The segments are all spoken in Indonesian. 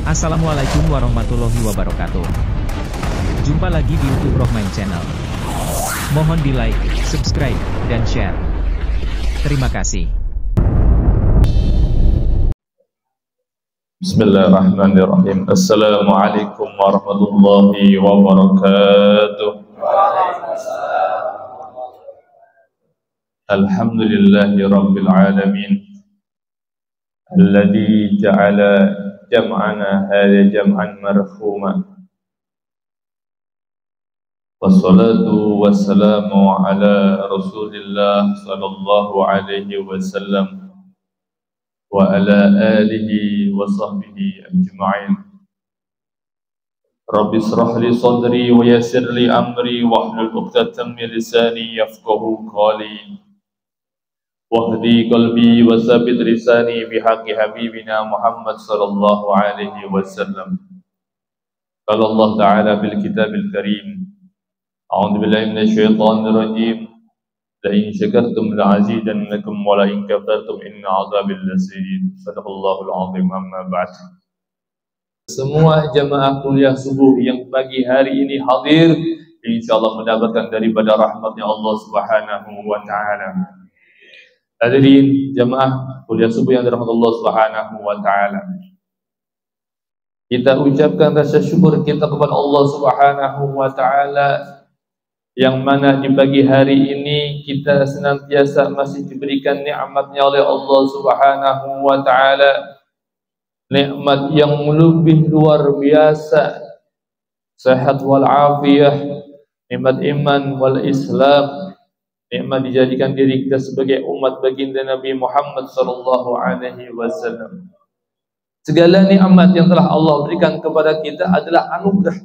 Assalamualaikum warahmatullahi wabarakatuh. Jumpa lagi di YouTube Rohman Channel. Mohon di like, subscribe, dan share. Terima kasih. Bismillahirrahmanirrahim. Assalamualaikum warahmatullahi wabarakatuh. Alhamdulillahi rabbil alamin. Alladhi ja'ala jam'ana hadha jam'an marhuma. Wassalatu wassalamu ala Rasulillah sallallahu alaihi wasallam wa ala alihi wa sahbihi ajma'in. Rabbi israh li sadri wa yassir li amri wahlul 'uqdatam min lisani yafqahu qawli. Wahdi qalbi wa tsabbit lisani bihaqqi habibina Muhammad sallallahu alaihi wasallam. Qala Allah ta'ala bil kitabil karim. A'udzu billahi minasyaitonir rajim. La in syakartum la'azidannakum wa la in kafartum inna 'adzabi lasyadid. Shadaqallahul 'azim. Amma ba'd. Semua jemaah kuliah subuh yang pagi hari ini hadir, insyaallah mendapatkan daripada rahmatnya Allah Subhanahu wa taala. Hadirin jemaah kuliah subuh yang dirahmati Allah Subhanahu wa taala. Kita ucapkan rasa syukur kita kepada Allah Subhanahu wa taala yang mana di pagi hari ini kita senantiasa masih diberikan nikmatnya oleh Allah Subhanahu wa taala. Nikmat yang lebih luar biasa. Sehat wal afiyah, nikmat iman wal Islam. Nikmat dijadikan diri kita sebagai umat baginda Nabi Muhammad sallallahu alaihi wasallam. Segala nikmat yang telah Allah berikan kepada kita adalah anugerah.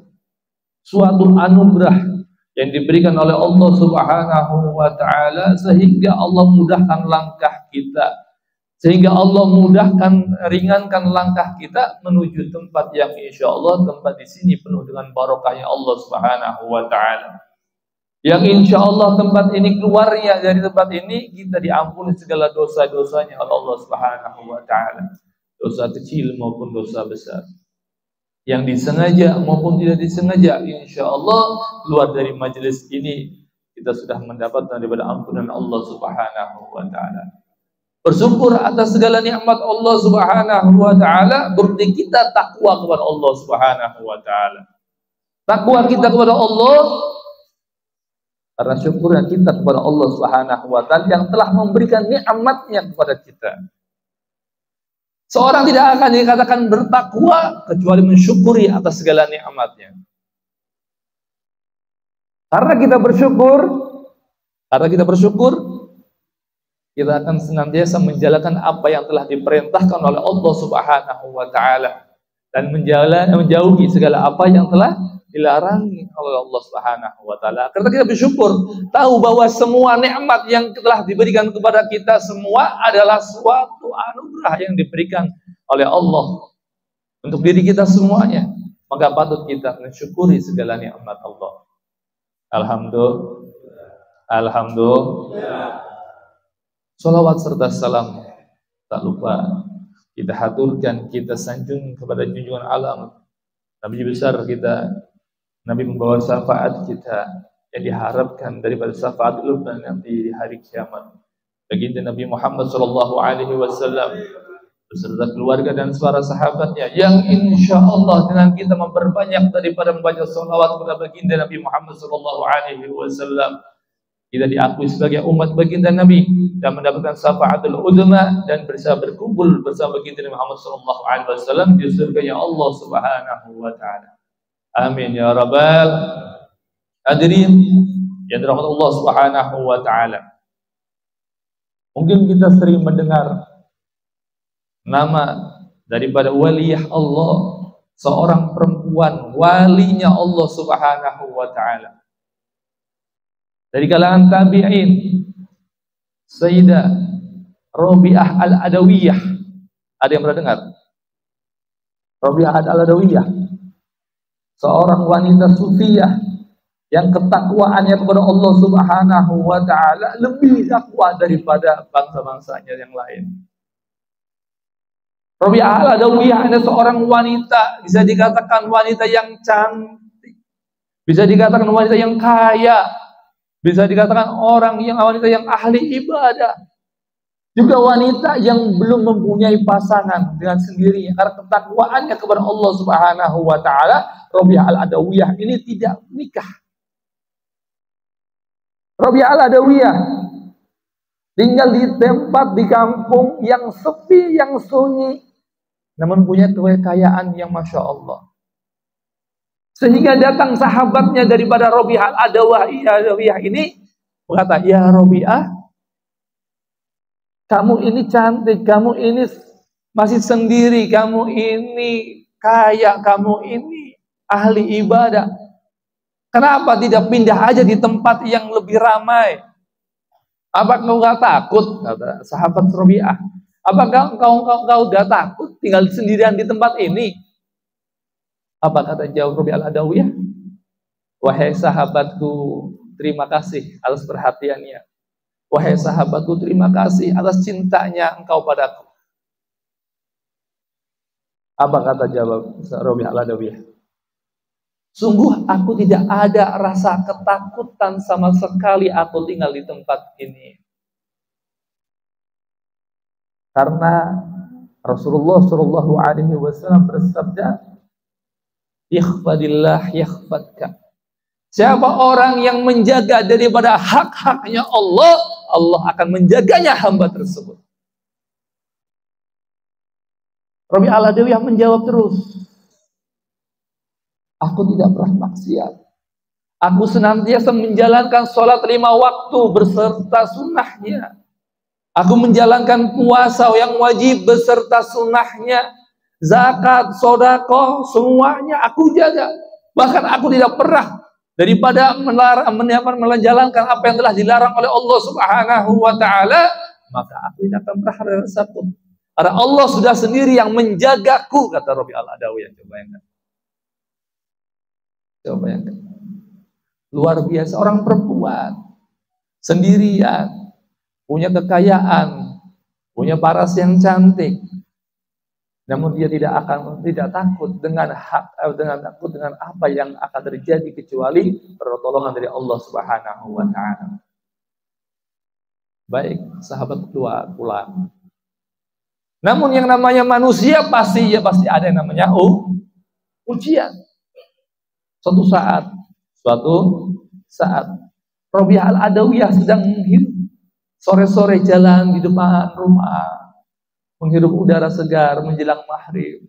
Suatu anugerah yang diberikan oleh Allah Subhanahu wa taala sehingga Allah mudahkan langkah kita. Sehingga Allah ringankan langkah kita menuju tempat yang insyaallah tempat di sini penuh dengan barokahnya Allah Subhanahu wa taala. Yang insya Allah tempat ini keluarnya dari tempat ini kita diampuni segala dosa-dosanya oleh Allah Subhanahu wa taala. Dosa kecil maupun dosa besar. Yang disengaja maupun tidak disengaja, insya Allah keluar dari majelis ini kita sudah mendapatkan daripada ampunan Allah Subhanahu wa taala. Bersyukur atas segala nikmat Allah Subhanahu wa taala, berarti kita takwa kepada Allah Subhanahu wa taala. Takwa kita kepada Allah karena syukurnya kita kepada Allah Subhanahu wa taala yang telah memberikan nikmatnya kepada kita. Seorang tidak akan dikatakan bertakwa kecuali mensyukuri atas segala nikmatnya. Karena kita bersyukur, kita akan senantiasa menjalankan apa yang telah diperintahkan oleh Allah Subhanahu wa taala dan menjauhi segala apa yang telah dilarangi oleh Allah Subhanahu wa taala. Karena kita bersyukur, tahu bahwa semua nikmat yang telah diberikan kepada kita semua adalah suatu anugerah yang diberikan oleh Allah untuk diri kita semuanya. Maka patut kita mensyukuri segala nikmat Allah. Alhamdulillah. Salawat serta salam tak lupa kita haturkan, kita sanjung kepada junjungan alam Nabi besar kita, Nabi membawa syafaat kita yang diharapkan daripada syafaat ulama nanti di hari kiamat. Baginda Nabi Muhammad sallallahu alaihi wasallam beserta keluarga dan para sahabatnya yang insyaallah dengan kita memperbanyak daripada membaca salawat kepada baginda Nabi Muhammad sallallahu alaihi wasallam, kita diakui sebagai umat baginda Nabi dan mendapatkan syafaatul uzma dan bisa berkumpul bersama baginda Nabi Muhammad sallallahu alaihi wasallam di surganya Allah Subhanahu wa taala. Amin ya rabbal hadirin yang dirahmati Allah Subhanahu wa taala. Mungkin kita sering mendengar nama daripada waliyah Allah, seorang perempuan walinya Allah Subhanahu wa taala. Dari kalangan tabi'in, Sayyidah Rabi'ah al-Adawiyah. Ada yang pernah dengar? Rabi'ah al-Adawiyah, seorang wanita sufiyah yang ketakwaannya kepada Allah Subhanahu wa taala lebih takwa daripada bangsa-bangsanya yang lain. Rabi'ah al-Adawiyah ada seorang wanita, bisa dikatakan wanita yang cantik, bisa dikatakan wanita yang kaya, bisa dikatakan wanita yang ahli ibadah, juga wanita yang belum mempunyai pasangan dengan sendirinya karena ketakwaannya kepada Allah Subhanahu wa taala. Rabi'ah al-Adawiyah ini tidak nikah. Rabi'ah al-Adawiyah tinggal di tempat di kampung yang sepi, yang sunyi, namun punya kekayaan yang Masya Allah. Sehingga datang sahabatnya daripada Rabi'ah al-Adawiyah ini berkata, "Ya Rabi'ah, kamu ini cantik, kamu ini masih sendiri, kamu ini kaya, kamu ini ahli ibadah. Kenapa tidak pindah aja di tempat yang lebih ramai? Apa kau gak takut?" Kata sahabat Rabi'ah. "Apakah kau gak takut tinggal sendirian di tempat ini?" Apa kata jawab Rabi'ah al-Adawiyah? "Wahai sahabatku, terima kasih atas perhatiannya. Wahai sahabatku, terima kasih atas cintanya engkau padaku." Apa kata jawab Rabi'ah al-Adawiyah? "Sungguh aku tidak ada rasa ketakutan sama sekali aku tinggal di tempat ini. Karena Rasulullah Shallallahu Alaihi Wasallam bersabda, ikhfadillah yakhfadka." Siapa orang yang menjaga daripada hak-haknya Allah, Allah akan menjaganya hamba tersebut. Rabi'ah al-Adawiyah menjawab terus, "Aku tidak pernah maksiat. Aku senantiasa menjalankan sholat 5 waktu beserta sunnahnya. Aku menjalankan puasa yang wajib beserta sunnahnya. Zakat, sedekah, semuanya aku jaga. Bahkan aku tidak pernah daripada menjalankan apa yang telah dilarang oleh Allah Subhanahu wa taala, maka aku tidak akan pernah rasa takut. Karena Allah sudah sendiri yang menjagaku," kata Rabi'ah al-Adawiyah. Coba bayangkan. Coba bayangkan. Luar biasa, orang perempuan sendirian, punya kekayaan, punya paras yang cantik, namun dia tidak takut dengan takut dengan apa yang akan terjadi kecuali pertolongan dari Allah Subhanahu wa taala. Baik, sahabat kedua pulang. Namun yang namanya manusia pasti ada yang namanya ujian. Suatu saat Rabi'ah al-Adawiyah sedang menghirup sore-sore jalan di depan rumah, menghirup udara segar menjelang maghrib,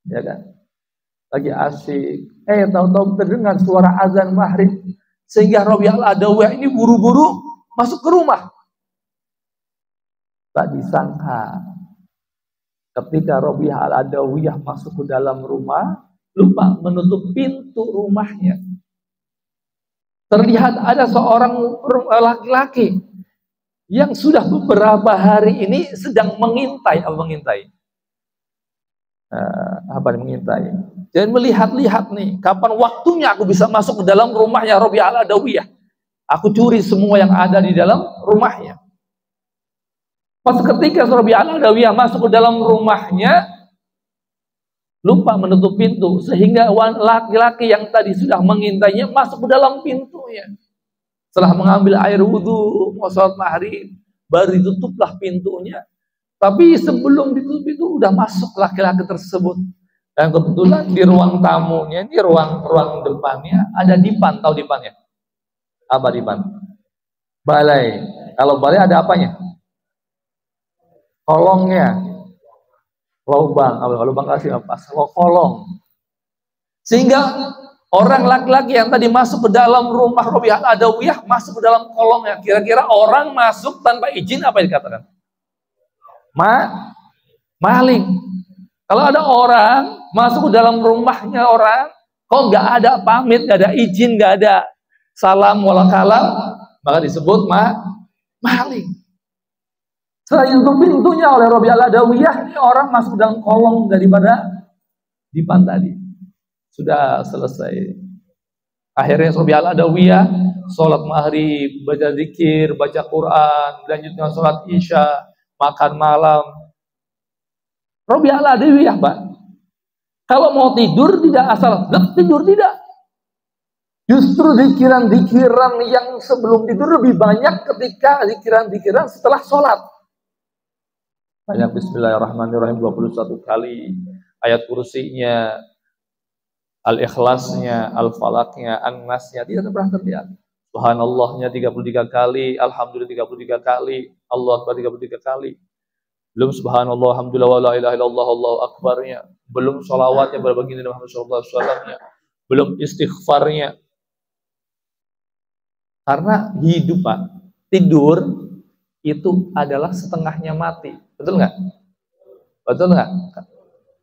ya kan? Lagi asik, tahu-tahu terdengar suara azan maghrib, sehingga Rabi'ah al-Adawiyah ini buru-buru masuk ke rumah. Tak disangka ketika Rabi'ah al-Adawiyah masuk ke dalam rumah, lupa menutup pintu rumahnya. Terlihat ada seorang laki-laki yang sudah beberapa hari ini sedang mengintai. Dan melihat-lihat nih, kapan waktunya aku bisa masuk ke dalam rumahnya Rabi'ah al-Adawiyah. Aku curi semua yang ada di dalam rumahnya. Pas ketika Rabi'ah al-Adawiyah masuk ke dalam rumahnya, lupa menutup pintu, sehingga laki-laki yang tadi sudah mengintainya masuk ke dalam pintunya. Setelah mengambil air wudhu, mau sholat maghrib, baru ditutuplah pintunya. Tapi sebelum ditutup itu udah masuk laki-laki tersebut. Dan kebetulan di ruang tamunya, di ruang depannya ada dipan. Tahu dipannya? Apa dipan? Balai. Kalau balai ada apanya? Kolongnya. Lubang kasih apa? Kolong. Sehingga orang laki-laki yang tadi masuk ke dalam rumah Rabi'ah al-Adawiyah masuk ke dalam kolongnya. Kira-kira orang masuk tanpa izin apa yang dikatakan? Maling. Kalau ada orang masuk ke dalam rumahnya orang, kok nggak ada pamit, nggak ada izin, nggak ada salam wala kalam, maka disebut maling. Selain itu pintunya oleh Rabi'ah al-Adawiyah, ini orang masuk dalam kolong daripada dipan tadi. Sudah selesai. Akhirnya Rabi'ah al-Adawiyah sholat maghrib, baca zikir, baca Quran, lanjutnya sholat isya, makan malam. Rabi'ah al-Adawiyah, Pak. Kalau mau tidur tidak asal tidur, tidak. Justru zikiran-zikiran yang sebelum tidur lebih banyak ketika zikiran-zikiran setelah sholat. Banyak bismillahirrahmanirrahim 21 kali. Ayat kursinya, al-ikhlasnya, al-falaknya, an-nasnya, tidak pernah terlihat. Subhanallahnya 33 kali, alhamdulillah 33 kali, Allah Akbar 33 kali. Belum subhanallah, alhamdulillah, wa la ilaha illallah, Allahu akbarnya. Belum sholawatnya, berbagi Nabi Muhammad SAW-nya. Belum istighfarnya. Karena hidup, Pak, tidur itu adalah setengahnya mati. Betul nggak? Betul nggak?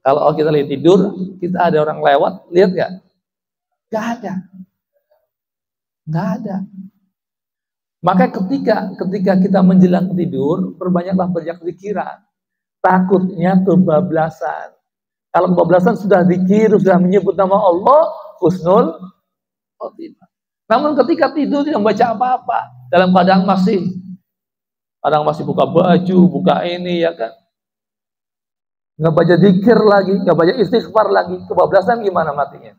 Kalau kita lihat tidur, kita ada orang lewat, lihat nggak? Nggak ada. Nggak ada. Maka ketika kita menjelang tidur, perbanyaklah banyak zikiran. Takutnya kebablasan. Kalau kebablasan sudah zikir, sudah menyebut nama Allah, husnul khotimah. Namun ketika tidur tidak membaca apa-apa, dalam keadaan kadang masih buka baju, buka ini, ya kan? Nggak baca zikir lagi, nggak baca istighfar lagi, kebablasan gimana matinya?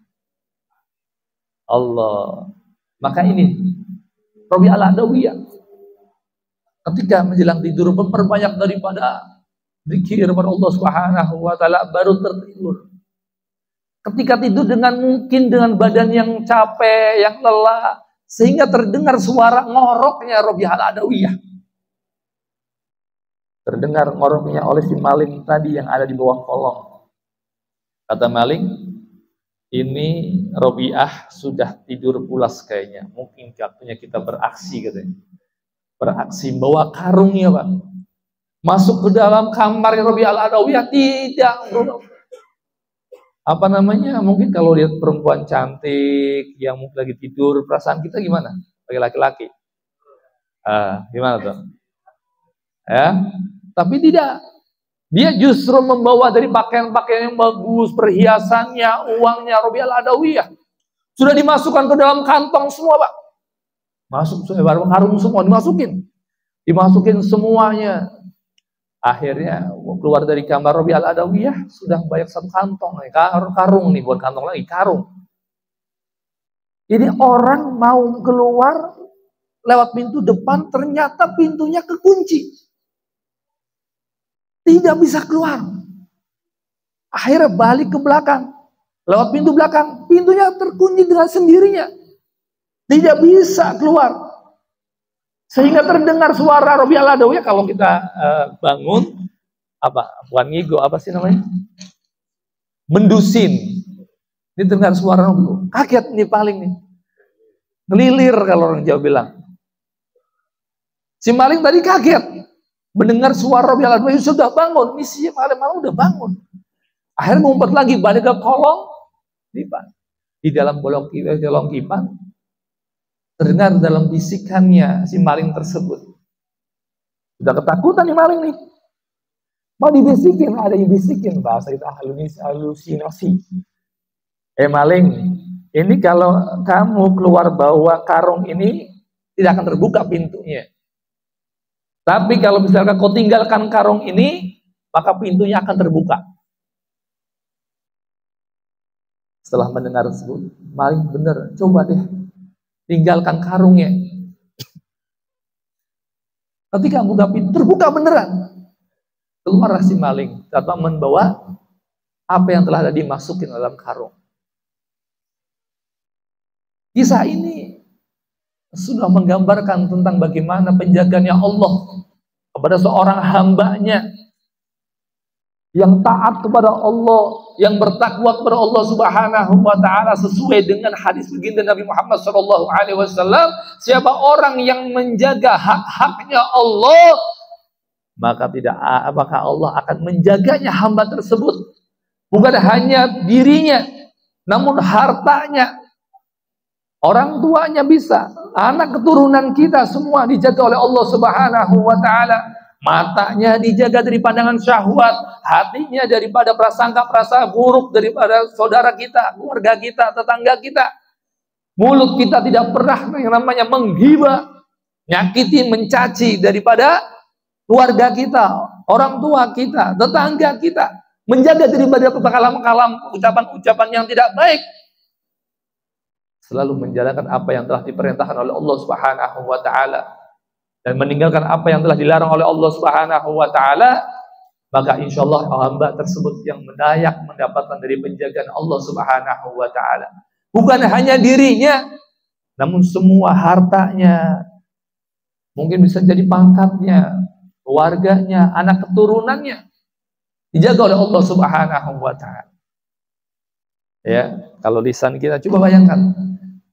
Allah. Maka ini Rabi'ah al-Adawiyah. Ketika menjelang tidur, memperbanyak daripada zikir kepada Allah Subhanahu wa taala, baru tertidur. Ketika tidur mungkin dengan badan yang capek, yang lelah, sehingga terdengar suara ngoroknya Rabi'ah al-Adawiyah. Terdengar ngoroknya oleh si maling tadi yang ada di bawah kolong. Kata maling, ini Rabi'ah sudah tidur pulas kayaknya. Mungkin waktunya kita beraksi, katanya. Beraksi, bawa karungnya, Pak. Masuk ke dalam kamar Rabi'ah al-Adawiyah, tidak. Apa namanya? Mungkin kalau lihat perempuan cantik yang mungkin lagi tidur, perasaan kita gimana? Bagi laki-laki. Gimana tuh? Ya, tapi tidak. Dia justru membawa dari pakaian-pakaian yang bagus, perhiasannya, uangnya, Rabi'ah al-Adawiyah. Sudah dimasukkan ke dalam kantong semua, Pak. Masuk karung semua dimasukin. Dimasukin semuanya. Akhirnya keluar dari kamar Rabi'ah al-Adawiyah sudah banyak satu kantong nih, karung nih, buat kantong lagi, karung. Jadi orang mau keluar lewat pintu depan, ternyata pintunya kekunci. Tidak bisa keluar. Akhirnya balik ke belakang. Lewat pintu belakang. Pintunya terkunci dengan sendirinya. Tidak bisa keluar. Sehingga terdengar suara Rabi'ah al-Adawiyah. Kalau kita bangun, bukan ngigo, apa sih namanya? Mendusin. Ini terdengar suara Rabi'ah. Kaget nih paling nih. Ngelilir kalau orang Jawa bilang. Si maling tadi kaget. Mendengar suara Rabi'ah al-Adawiyah, sudah bangun. Misi malam-malam udah bangun. Akhirnya ngumpet lagi, balik ke kolong. Di dalam kolong kipan, terdengar dalam bisikannya si maling tersebut. Sudah ketakutan nih maling nih. Mau dibisikin, ada yang bisikin. Bahasa itu halusinasi. Maling, ini kalau kamu keluar bawa karung ini, tidak akan terbuka pintunya. Tapi kalau misalkan kau tinggalkan karung ini, maka pintunya akan terbuka. Setelah mendengar tersebut, maling bener, coba deh tinggalkan karungnya. Ketika buka pintu, terbuka beneran. Keluar si maling, tanpa membawa apa yang telah dimasukin dalam karung. Kisah ini sudah menggambarkan tentang bagaimana penjagaannya Allah kepada seorang hambanya yang taat kepada Allah, yang bertakwa kepada Allah Subhanahu wa taala sesuai dengan hadis baginda Nabi Muhammad SAW. Siapa orang yang menjaga hak-haknya Allah, maka Allah akan menjaganya hamba tersebut. Bukan hanya dirinya, namun hartanya, orang tuanya bisa, anak keturunan kita semua dijaga oleh Allah Subhanahu wa taala. Matanya dijaga dari pandangan syahwat, hatinya daripada prasangka-prasangka buruk daripada saudara kita, keluarga kita, tetangga kita. Mulut kita tidak pernah yang namanya menghibah, nyakitin, mencaci daripada keluarga kita, orang tua kita, tetangga kita. menjaga daripada kalam-kalam ucapan-ucapan yang tidak baik, selalu menjalankan apa yang telah diperintahkan oleh Allah Subhanahu wa taala dan meninggalkan apa yang telah dilarang oleh Allah Subhanahu wa taala, maka insyaallah hamba tersebut yang layak mendapatkan dari penjagaan Allah Subhanahu wa taala. Bukan hanya dirinya, namun semua hartanya, mungkin bisa jadi pangkatnya, keluarganya, anak keturunannya dijaga oleh Allah Subhanahu wa taala. Ya, kalau lisan kita, coba bayangkan,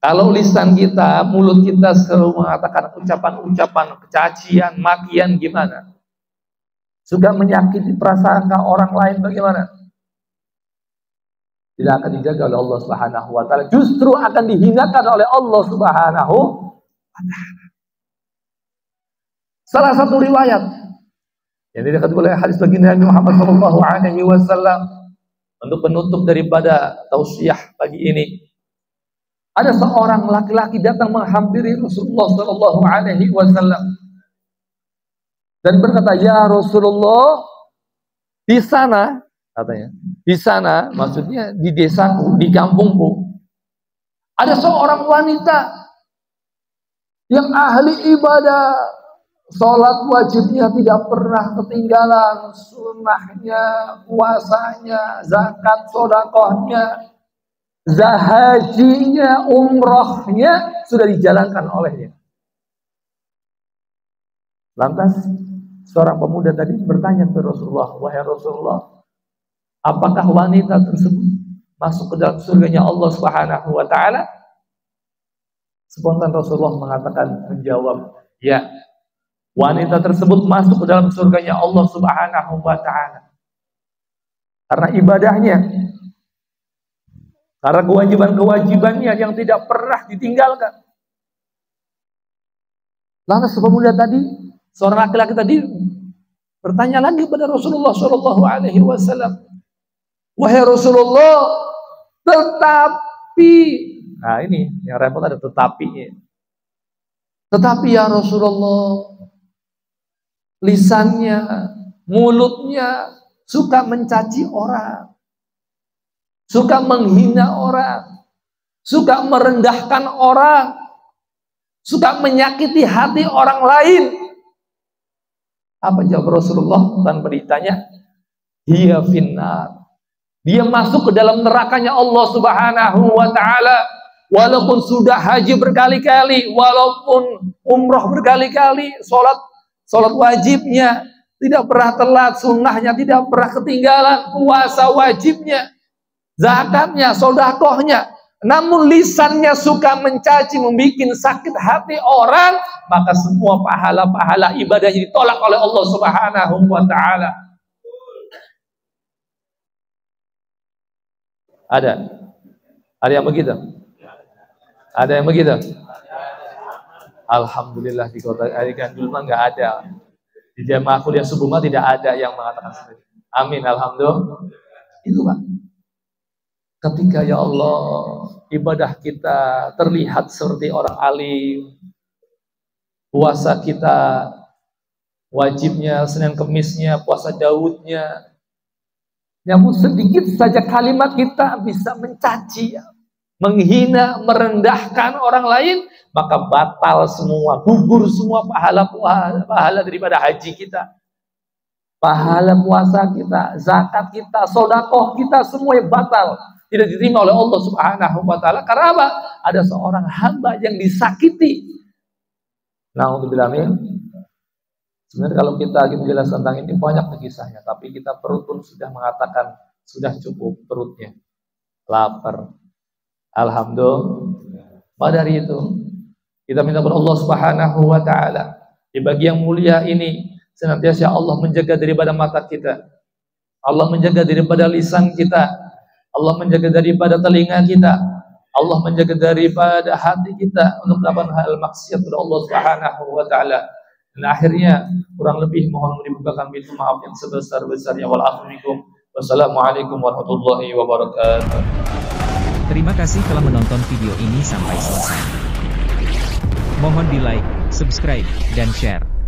kalau lisan kita, mulut kita selalu mengatakan ucapan-ucapan kecacian, makian, gimana? Sudah menyakiti perasaan orang lain, bagaimana? Tidak akan dijaga oleh Allah Subhanahu wa taala, justru akan dihinakan oleh Allah Subhanahu wa taala. Salah satu riwayat yang dikatakan oleh hadis baginda Nabi Muhammad SAW untuk penutup daripada tausiah pagi ini, ada seorang laki-laki datang menghampiri Rasulullah SAW dan berkata, "Ya Rasulullah, di sana," katanya, "di sana," maksudnya di desaku, di kampungku, ada seorang wanita yang ahli ibadah. Sholat wajibnya tidak pernah ketinggalan, sunnahnya, puasanya, zakat, sodakohnya, hajinya, umrohnya sudah dijalankan olehnya. Lantas seorang pemuda tadi bertanya kepada Rasulullah, "Wahai Rasulullah, apakah wanita tersebut masuk ke dalam surganya Allah Subhanahu wa taala?" Spontan Rasulullah menjawab, "Ya, wanita tersebut masuk ke dalam surganya Allah Subhanahu wa taala karena ibadahnya, karena kewajiban-kewajibannya yang tidak pernah ditinggalkan." Lantas pemuda tadi, seorang laki-laki tadi bertanya lagi kepada Rasulullah SAW, "Wahai Rasulullah, tetapi," nah ini yang repot, ada tetapinya. "Tetapi ya Rasulullah, lisannya, mulutnya suka mencaci orang, suka menghina orang, suka merendahkan orang, suka menyakiti hati orang lain." Apa jawab Rasulullah tanpa ditanya? "Hiya finnar." Dia masuk ke dalam nerakanya Allah Subhanahu wa taala, walaupun sudah haji berkali-kali, walaupun umroh berkali-kali, sholat wajibnya tidak pernah telat, sunnahnya tidak pernah ketinggalan, puasa wajibnya, zakatnya, sodakohnya, namun lisannya suka mencaci, membuat sakit hati orang, maka semua pahala-pahala ibadahnya ditolak oleh Allah Subhanahu wa taala. Ada yang begitu? Ada yang begitu? Alhamdulillah, di kota Gandul mah nggak ada. Di jamaah kuliah subuh mah tidak ada yang mengatakan seperti itu. Amin, alhamdulillah. Itu Pak. Ketika ya Allah, ibadah kita terlihat seperti orang alim, puasa kita wajibnya Senin Kemisnya, puasa Daudnya, namun sedikit saja kalimat kita bisa mencaci, menghina, merendahkan orang lain, maka batal semua, gugur semua pahala daripada haji kita, pahala puasa kita, zakat kita, sodakoh kita, semuanya batal, tidak diterima oleh Allah Subhanahu wa taala. Karena apa? Ada seorang hamba yang disakiti. Na'udzubillah. Sebenarnya kalau kita menjelaskan tentang ini banyak kisahnya, tapi kita perut pun sudah mengatakan sudah cukup perutnya, lapar. Alhamdulillah. Pada hari itu kita minta kepada Allah Subhanahu wa taala di bagi yang mulia ini senantiasa Allah menjaga daripada mata kita, Allah menjaga daripada lisan kita, Allah menjaga daripada telinga kita, Allah menjaga daripada hati kita untuk melakukan hal maksiat kepada Allah Subhanahu wa taala. Dan akhirnya kurang lebih mohon dibukakan pintu maaf yang sebesar-besarnya. Wassalamualaikum warahmatullahi wabarakatuh. Terima kasih telah menonton video ini sampai selesai. Mohon di like, subscribe, dan share.